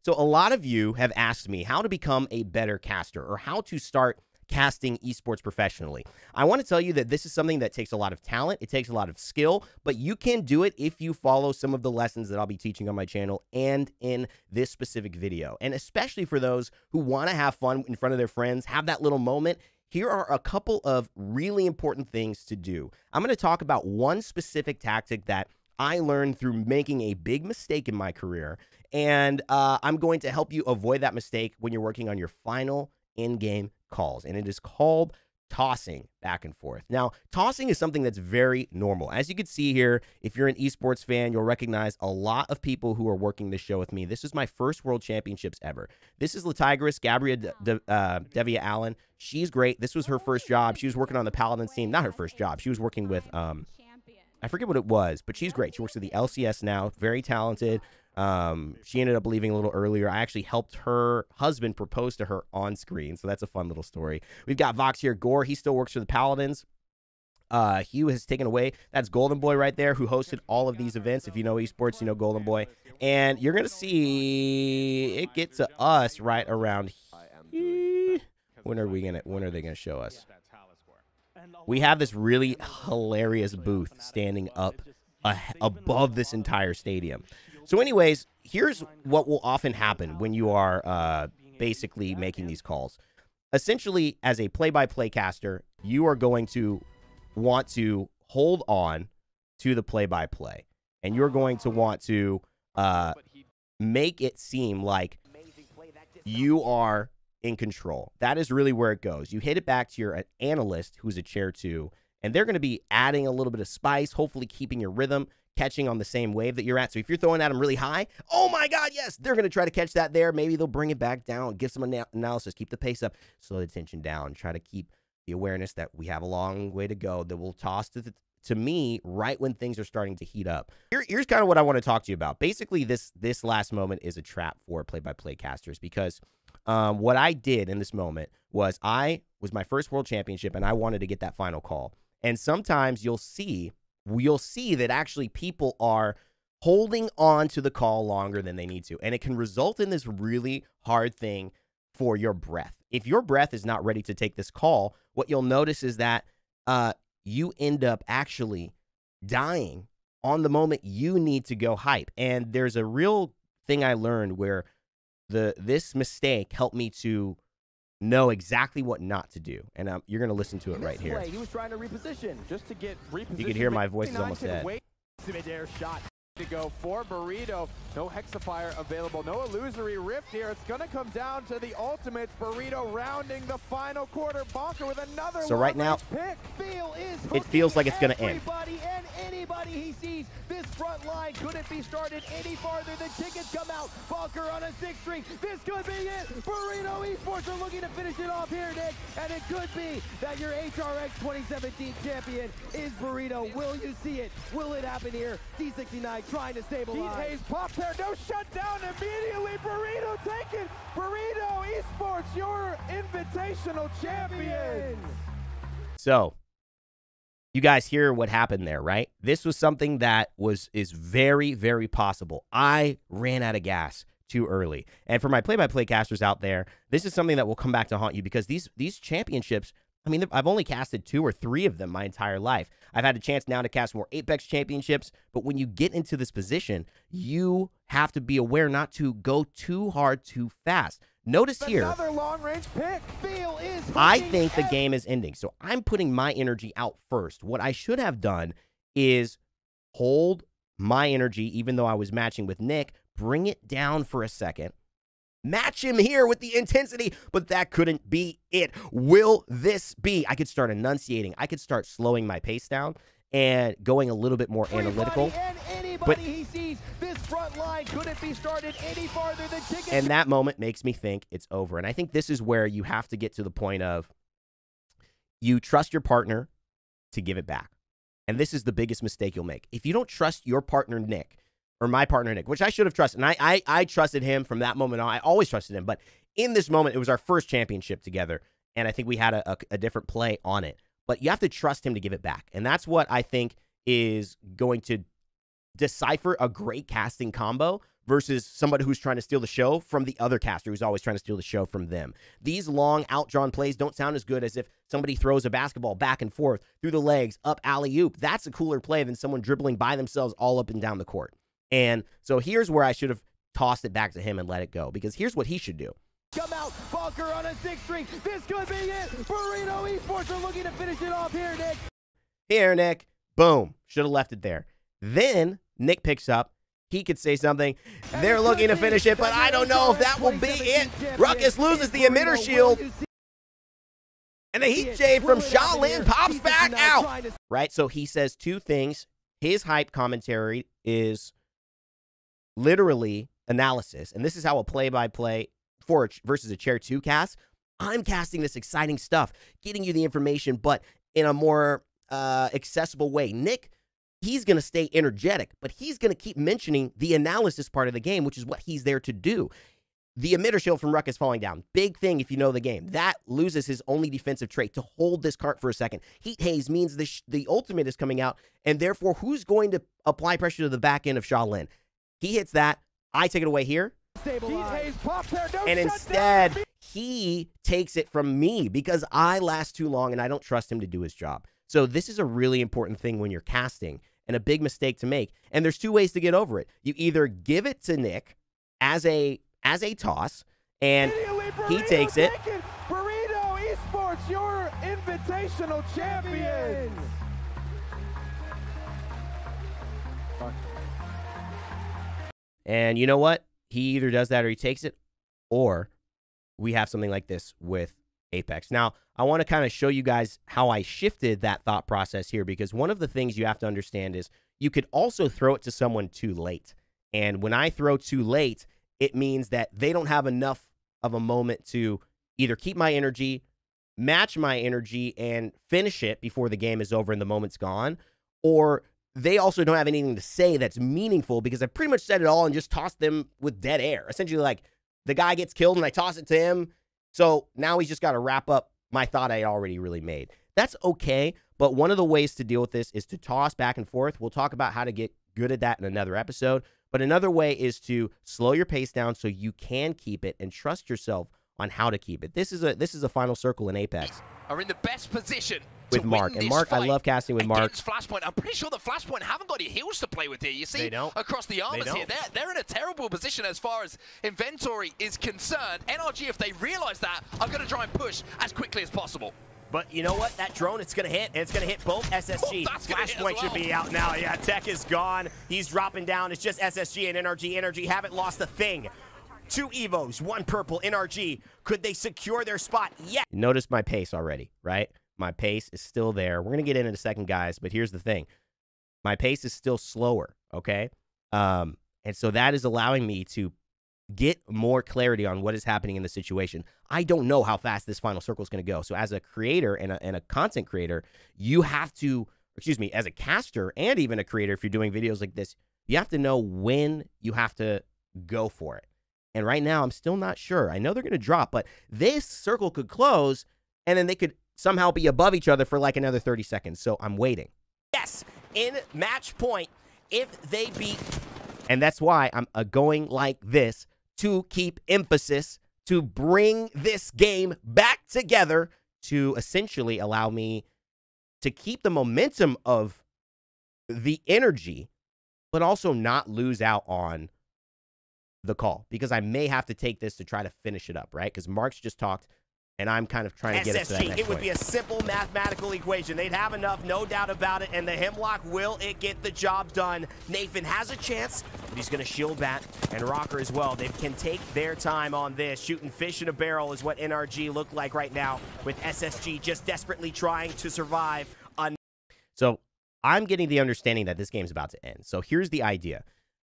So a lot of you have asked me how to become a better caster or how to start casting esports professionally. I want to tell you that this is something that takes a lot of talent. It takes a lot of skill, but you can do it if you follow some of the lessons that I'll be teaching on my channel and in this specific video. And especially for those who want to have fun in front of their friends, have that little moment, here are a couple of really important things to do. I'm going to talk about one specific tactic that I learned through making a big mistake in my career, and I'm going to help you avoid that mistake when you're working on your final in-game calls, and it is called tossing back and forth. Now, tossing is something that's very normal. As you can see here, if you're an esports fan, you'll recognize a lot of people who are working this show with me. This is my first World Championships ever. This is Latigris, Gabrielle Devia Allen. She's great. This was her first job. She was working on the Paladins team. Not her first job. She was working with I forget what it was, but she's great. She works at the LCS now, very talented. She ended up leaving a little earlier. I actually helped her husband propose to her on screen, so that's a fun little story. We've got Vox here. Gore, he still works for the Paladins. Hugh has taken away. That's Golden Boy right there, who hosted all of these events. If you know esports, you know Golden Boy. And you're going to see it get to us right around here. When are they going to show us? We have this really hilarious booth standing up above this entire stadium. So anyways, here's what will often happen when you are basically making these calls. Essentially, as a play-by-play caster, you are going to want to hold on to the play-by-play. And you're going to want to make it seem like you are in control. That is really where it goes. You hit it back to your analyst, who's a chair 2, and they're going to be adding a little bit of spice, hopefully keeping your rhythm, catching on the same wave that you're at. So if you're throwing at them really high, oh my God, yes, they're going to try to catch that there. Maybe they'll bring it back down, give some analysis, keep the pace up, slow the tension down, try to keep the awareness that we have a long way to go, that will toss to me right when things are starting to heat up. Here's kind of what I want to talk to you about. Basically, this last moment is a trap for play-by-play casters, because what I did in this moment was my first World Championship, and I wanted to get that final call. And sometimes you'll see that actually people are holding on to the call longer than they need to, and it can result in this really hard thing for your breath. If your breath is not ready to take this call, what you'll notice is that you end up actually dying on the moment you need to go hype. And there's a real thing I learned where this mistake helped me to know exactly what not to do. And you're going to listen to it right here. He was trying to reposition just to get repositioned. You can hear my voice is almost dead. Mid-air shot to go for Burrito. No Hexafire available. No illusory rift here. It's going to come down to the ultimates. Burrito rounding the final quarter. Bonker with another. So right now, pick. it feels like it's going to end. Everybody and anybody he sees. This front line couldn't be started any farther. The chickens come out. Bonker on a 6-3. This could be it. Burrito Esports are looking to finish it off here, Nick. And it could be that your HRX 2017 champion is Burrito. Will you see it? Will it happen here? D69 trying to stabilize. Heat Haze pops there. No shutdown immediately. Burrito taken. Burrito Esports, your invitational champion. So you guys hear what happened there, right? This was something that is very, very possible. I ran out of gas too early. And for my play-by-play casters out there, this is something that will come back to haunt you, because these championships, I mean, I've only casted 2 or 3 of them my entire life. I've had a chance now to cast more Apex championships, but when you get into this position, you have to be aware not to go too hard too fast. Notice here, another long-range pick. I think the game is ending, so I'm putting my energy out first. What I should have done is hold my energy, even though I was matching with Nick, bring it down for a second, match him here with the intensity, but that couldn't be it. Will this be? I could start enunciating. I could start slowing my pace down and going a little bit more analytical. But he sees this front line couldn't be started any farther than chicken. And that moment makes me think it's over. And I think this is where you have to get to the point of you trust your partner to give it back. And this is the biggest mistake you'll make. If you don't trust your partner, Nick, or my partner, Nick, which I should have trusted. And I trusted him from that moment on. I always trusted him. But in this moment, it was our first championship together. And I think we had a different play on it. But you have to trust him to give it back. And that's what I think is going to decipher a great casting combo versus somebody who's trying to steal the show from the other caster who's always trying to steal the show from them. These long, outdrawn plays don't sound as good as if somebody throws a basketball back and forth through the legs, up alley-oop. That's a cooler play than someone dribbling by themselves all up and down the court. And so here's where I should have tossed it back to him and let it go, because here's what he should do. Come out, Bunker on a 6-3. This could be it. Burrito Esports are looking to finish it off here, Nick. Here, Nick. Boom. Should have left it there. Then Nick picks up. He could say something. They're looking to finish it, but I don't know if that will be it. Ruckus loses the emitter shield. And the heat shade from Shaolin pops back out. Right? So he says two things. His hype commentary is literally analysis. And this is how a play-by-play versus a Chair 2 cast. I'm casting this exciting stuff, getting you the information, but in a more accessible way. Nick, he's going to stay energetic, but he's going to keep mentioning the analysis part of the game, which is what he's there to do. The emitter shield from Ruckus falling down. Big thing if you know the game. That loses his only defensive trait to hold this cart for a second. Heat haze means the ultimate is coming out, and therefore, who's going to apply pressure to the back end of Shaolin? He hits that. I take it away here. And instead, he takes it from me because I last too long and I don't trust him to do his job. So this is a really important thing when you're casting and a big mistake to make. And there's two ways to get over it. You either give it to Nick as a toss, and he takes it. Burrito Esports, your invitational champions. And you know what? He either does that or he takes it, or we have something like this with Apex. Now, I want to kind of show you guys how I shifted that thought process here, because one of the things you have to understand is you could also throw it to someone too late. And when I throw too late, it means that they don't have enough of a moment to either keep my energy, match my energy, and finish it before the game is over and the moment's gone, or they also don't have anything to say that's meaningful because I pretty much said it all and just tossed them with dead air. Essentially, like, the guy gets killed and I toss it to him, so now he's just got to wrap up my thought I already really made. That's okay, but one of the ways to deal with this is to toss back and forth. We'll talk about how to get good at that in another episode, but another way is to slow your pace down so you can keep it and trust yourself on how to keep it. This is a final circle in Apex. Are in the best position with Mark. And Mark, I love casting with Mark. Flashpoint. I'm pretty sure the Flashpoint haven't got any heals to play with here. You see, across the armors here, they're in a terrible position as far as inventory is concerned. NRG, if they realize that, are going to try and push as quickly as possible. But you know what? That drone, it's going to hit, and it's going to hit both SSG. Flashpoint should be out now. Yeah, Tech is gone. He's dropping down. It's just SSG and NRG. NRG haven't lost a thing. 2 Evos, 1 purple, NRG. Could they secure their spot? Yeah. Notice my pace already, right? My pace is still there. We're going to get in a second, guys, but here's the thing. My pace is still slower, okay? And so that is allowing me to get more clarity on what is happening in the situation. I don't know how fast this final circle is going to go. So as a creator and a content creator, you have to, excuse me, as a caster and even a creator, if you're doing videos like this, you have to know when you have to go for it. And right now, I'm still not sure. I know they're going to drop, but this circle could close, and then they could somehow be above each other for like another 30 seconds. So I'm waiting. Yes, in match point, if they beat. And that's why I'm going like this to keep emphasis, to bring this game back together, to essentially allow me to keep the momentum of the energy, but also not lose out on the call, because I may have to take this to try to finish it up, right? Because Mark's just talked, and I'm kind of trying to get us to that next it would point. Be a simple mathematical equation. They'd have enough, no doubt about it, and the Hemlock, will it get the job done? Nathan has a chance, but he's going to shield that, and Rocker as well. They can take their time on this. Shooting fish in a barrel is what NRG look like right now, with SSG just desperately trying to survive. So I'm getting the understanding that this game's about to end. So here's the idea.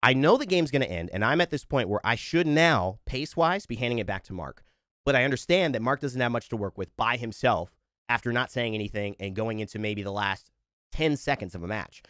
I know the game's going to end, and I'm at this point where I should now, pace-wise, be handing it back to Mark. But I understand that Mark doesn't have much to work with by himself after not saying anything and going into maybe the last 10 seconds of a match.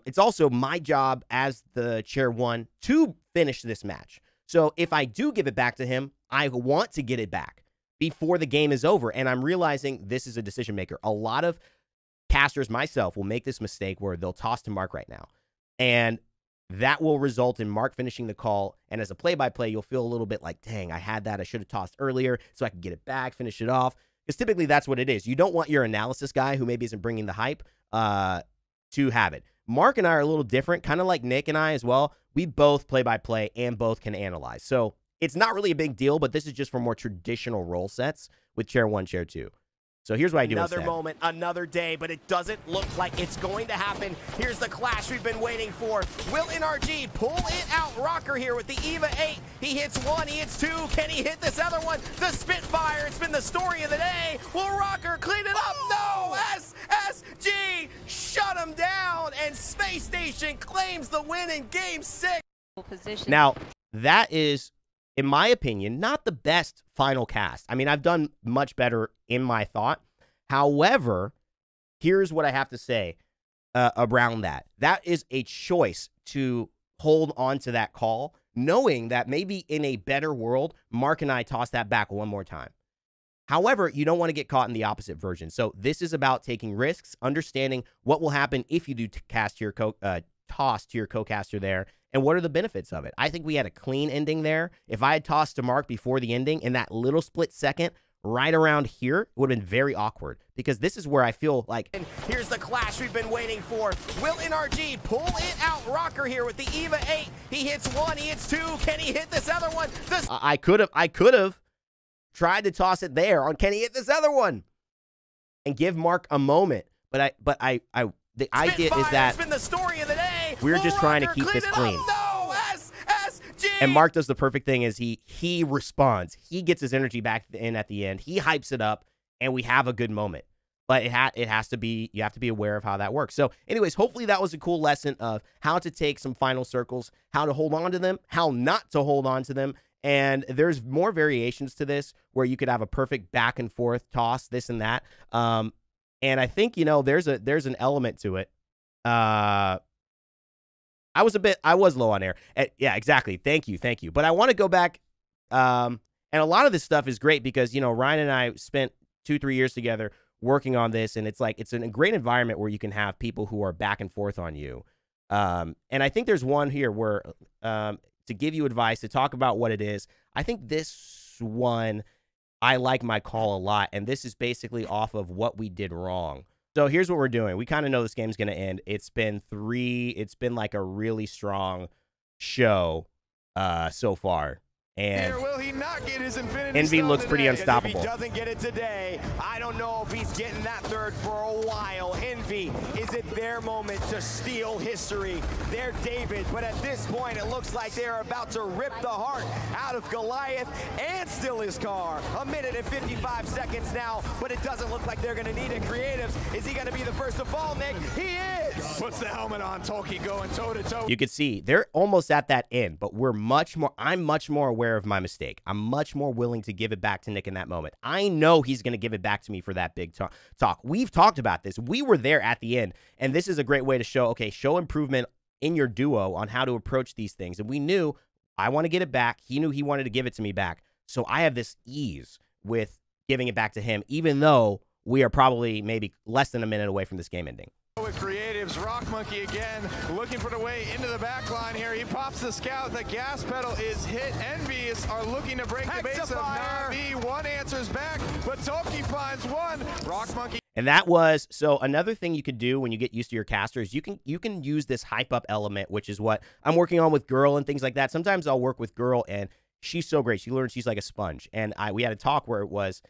It's also my job as the Chair 1 to finish this match. So if I do give it back to him, I want to get it back before the game is over. And I'm realizing this is a decision maker. A lot of casters, myself, will make this mistake where they'll toss to Mark right now. And that will result in Mark finishing the call. And as a play-by-play, you'll feel a little bit like, dang, I had that. I should have tossed earlier so I could get it back, finish it off. Because typically that's what it is. You don't want your analysis guy who maybe isn't bringing the hype to have it. Mark and I are a little different, kind of like Nick and I as well. We both play-by-play and both can analyze. So it's not really a big deal, but this is just for more traditional role sets with Chair 1, Chair 2. So here's what I do instead. Another moment, another day, but it doesn't look like it's going to happen. Here's the clash we've been waiting for. Will NRG pull it out? Rocker here with the EVA 8. He hits one, he hits two. Can he hit this other one? The Spitfire, it's been the story of the day. Will Rocker clean it up? No! SSG shut him down, and Space Station claims the win in Game 6. Now, that is, in my opinion, not the best final cast. I mean, I've done much better in my thought. However, here's what I have to say around that. That is a choice to hold on to that call, knowing that maybe in a better world, Mark and I toss that back one more time. However, you don't want to get caught in the opposite version. So this is about taking risks, understanding what will happen if you do toss to your co-caster there, and what are the benefits of it. I think we had a clean ending there. If I had tossed to Mark before the ending in that little split second, right around here, it would have been very awkward, because this is where I feel like... And here's the clash we've been waiting for. Will NRG pull it out? Rocker here with the EVA 8. He hits one, he hits two. Can he hit this other one? I could have tried to toss it there on can he hit this other one and give Mark a moment. But the idea is that it's been the story of the day. We're just trying to keep this clean. No, SSG. And Mark does the perfect thing is he responds. He gets his energy back in at the end. He hypes it up, and we have a good moment. But it has to be, you have to be aware of how that works. So anyways, hopefully that was a cool lesson of how to take some final circles, how to hold on to them, how not to hold on to them. And there's more variations to this where you could have a perfect back and forth toss, this and that. And I think, you know, there's an element to it. I was low on air. Yeah, exactly. Thank you. But I want to go back. And a lot of this stuff is great because, you know, Ryan and I spent 2-3 years together working on this, and it's like, it's a great environment where you can have people who are back and forth on you. And I think there's one here where, to give you advice, to talk about what it is. I think this one, I like my call a lot, and this is basically off of what we did wrong. So here's what we're doing. We kind of know this game's going to end. It's been like a really strong show so far. And will he not get his infinity Envy looks pretty unstoppable. If he doesn't get it today, I don't know if he's getting that third for a while. Envy, is it their moment to steal history? They're David, but at this point, it looks like they're about to rip the heart out of Goliath and steal his car. 1 minute and 55 seconds now, but it doesn't look like they're going to need it. Creatives, is he going to be the first to fall, Nick? He is! Puts the helmet on, Toki going toe-to-toe. You can see they're almost at that end, but I'm much more aware of my mistake. I'm much more willing to give it back to Nick in that moment. I know he's going to give it back to me for that big talk. We've talked about this. We were there at the end, and this is a great way to show improvement in your duo on how to approach these things. And we knew I want to get it back. He knew he wanted to give it to me back. So I have this ease with giving it back to him, even though we are probably maybe less than a minute away from this game ending. With Creatives, Rock Monkey again, looking for the way into the back line here. He pops the scout, the gas pedal is hit. Envies are looking to break the base of Navi. One answers back, but Toki finds one. Rock Monkey. And that was, so another thing you could do when you get used to your casters, you can use this hype up element, which is what I'm working on with Girl and things like that. Sometimes I'll work with Girl, and she's so great. She learns she's like a sponge. And we had a talk where it was,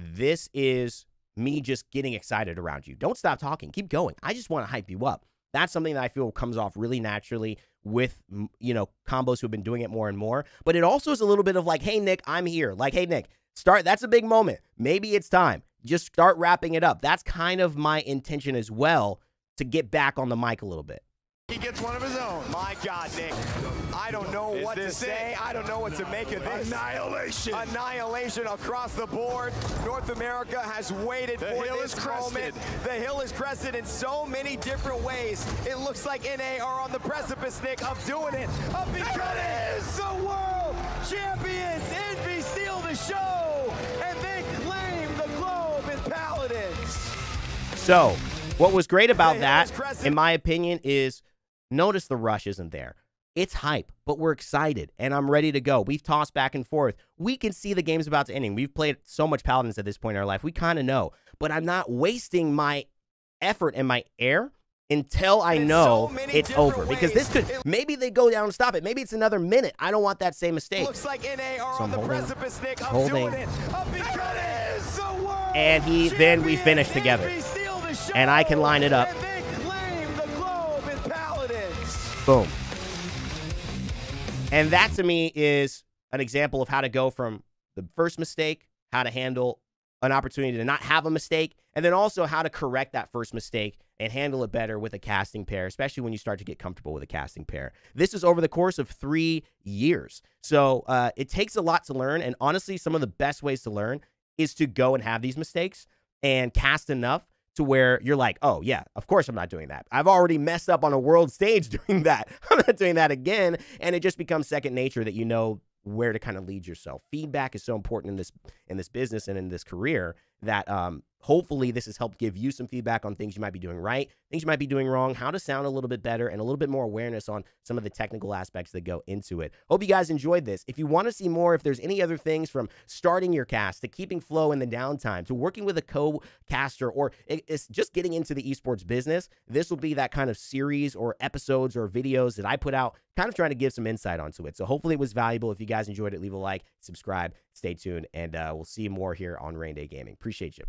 this is me just getting excited around you. Don't stop talking. Keep going. I just want to hype you up. That's something that I feel comes off really naturally with, you know, combos who have been doing it more and more. But it also is a little bit of like, hey, Nick, I'm here. Like, hey, Nick, that's a big moment. Maybe it's time. Just start wrapping it up. That's kind of my intention as well, to get back on the mic a little bit. He gets one of his own. My God, Nick. I don't know what to say. I don't know what to make of this. Annihilation. Annihilation across the board. North America has waited for this moment. The hill is crested in so many different ways. It looks like NA are on the precipice, Nick, of doing it. Of becoming the world champions. Envy steal the show, and they claim the globe in Paladins. So, what was great about that, in my opinion, is Notice the rush isn't there. It's hype, but we're excited, and I'm ready to go. We've tossed back and forth. We can see the game's about to end. We've played so much Paladins at this point in our life. We kind of know, but I'm not wasting my effort and my air until I know it's over. Because this could, maybe they go down and stop it. Maybe it's another minute. I don't want that same mistake. Looks like NA are so on the holding, precipice, Nick, of holding. doing it. And then we finish together. And I can line it up. And they claim the globe in Paladins. Boom. And that, to me, is an example of how to go from the first mistake, how to handle an opportunity to not have a mistake, and then also how to correct that first mistake and handle it better with a casting pair, especially when you start to get comfortable with a casting pair. This is over the course of 3 years. So it takes a lot to learn, and honestly, some of the best ways to learn is to go and have these mistakes and cast enough to where you're like, oh, yeah, of course I'm not doing that. I've already messed up on a world stage doing that. I'm not doing that again. And it just becomes second nature that you know where to kind of lead yourself. Feedback is so important in this business and in this career that hopefully this has helped give you some feedback on things you might be doing right, things you might be doing wrong, how to sound a little bit better, and a little bit more awareness on some of the technical aspects that go into it. Hope you guys enjoyed this. If you want to see more, if there's any other things from starting your cast to keeping flow in the downtime to working with a co-caster or it's just getting into the esports business, this will be that kind of series or episodes or videos that I put out kind of trying to give some insight onto it. So hopefully it was valuable. If you guys enjoyed it, leave a like, subscribe, stay tuned, and we'll see you more here on Rain Day Gaming. Appreciate you.